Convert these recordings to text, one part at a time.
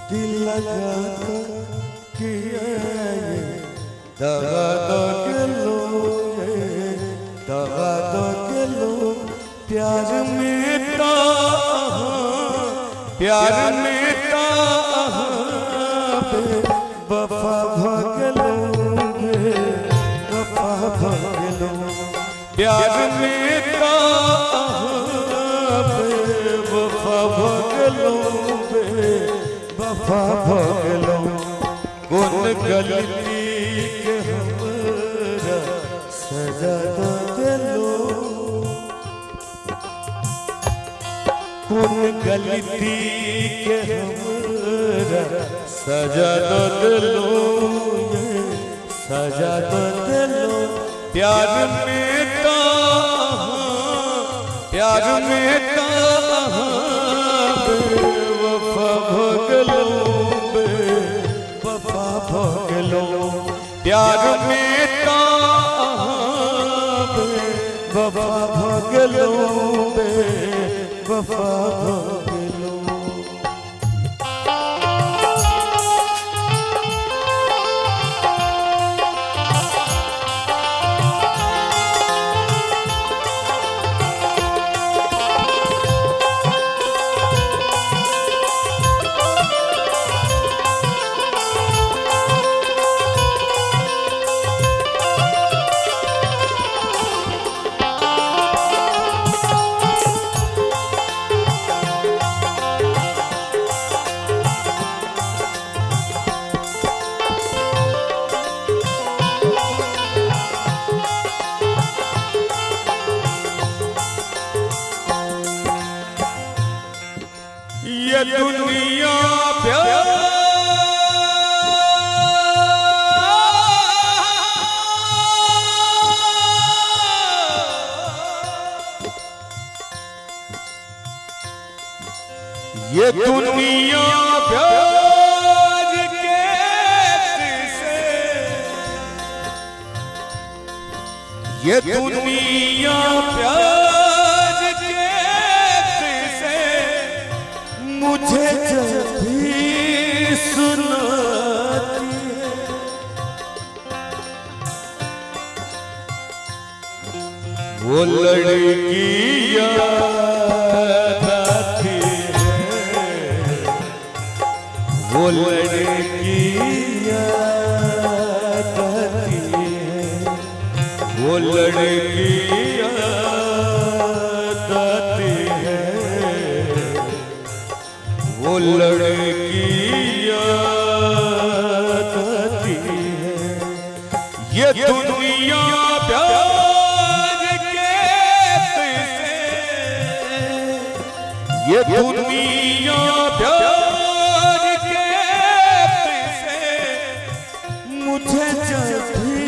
दिल लगा कि दगा दो के लो, दगा दो के लो, प्यार मेरा प्यार मेरा वफा भगलो, वफा भगलो, प्यार मेरा वफा भगलो, वफा भगलो। कौन गलती के हमरा सजा दो दिलो, कौन गलती के हमरा सजा दो दिलो, सजा दो दिलो। प्यार मेरा प्यार मेरा वफा भगलो, वफा भगलो, प्यार मेरा वफा भगलो, वफा भगलो। ये दुनिया प्यार ये दुनिया प्यार के से, ये दुनिया प्यार के से मुझे जब भी सुनाती है, वो लड़की याद आती है, वो लड़की याद आती है, वो लड़की याद आती है, वो लड़की याद आती है। ये दुनिया प्यार के से, ये दुनिया प्यार के से मुझे जब भी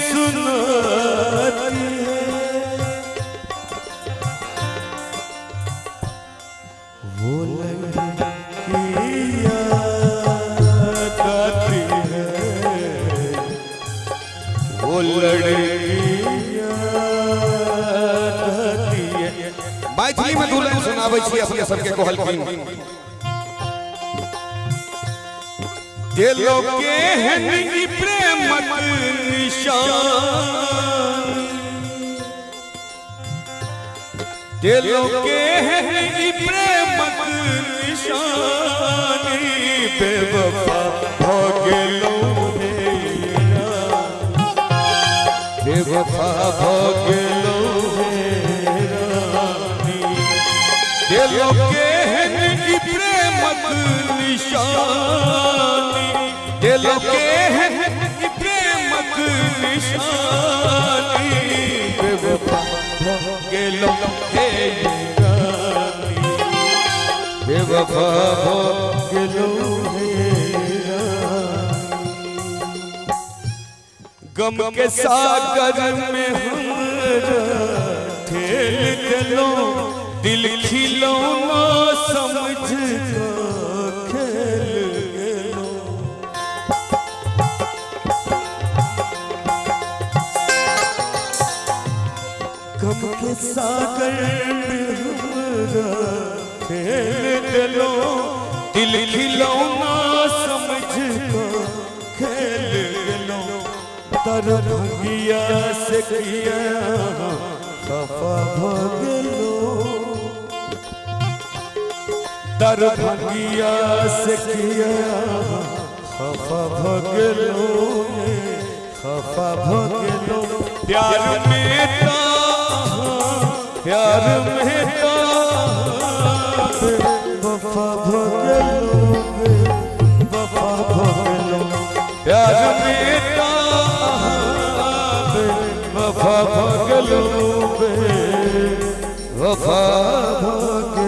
सुनाती है, वो लड़की याद आती है, वो लड़की याद आती है। मैथिली में दुल्हन सुनाबै छी अपने सबके कहलखिन, दिलों के हैं प्रेमक निशान, दिलों के हैं प्रेमक निशानी, बेवफा भगलो मेरा, बेवफा भगलो मेरा, दिलों के हैं प्रेमक निशानी, दिलों के हैं प्रेमक निशानी, बेवफा भगलो मेरा, बेवफा भगलो मेरा। गम के सागर में हमरा ठेल दिलो, दिल खिलौना समझ खेल गेलो, गम के सागर में हमरा ठेल दिलो, दिल दिल खिलौना समझ को खेल गेलो तर भगिया से किया खफा भगलो तर भगिया से किया खफा भगलो खफा भगलो प्यार में वफा भगलो वफा भगलो प्यार में वफा भगलो वफा भगलो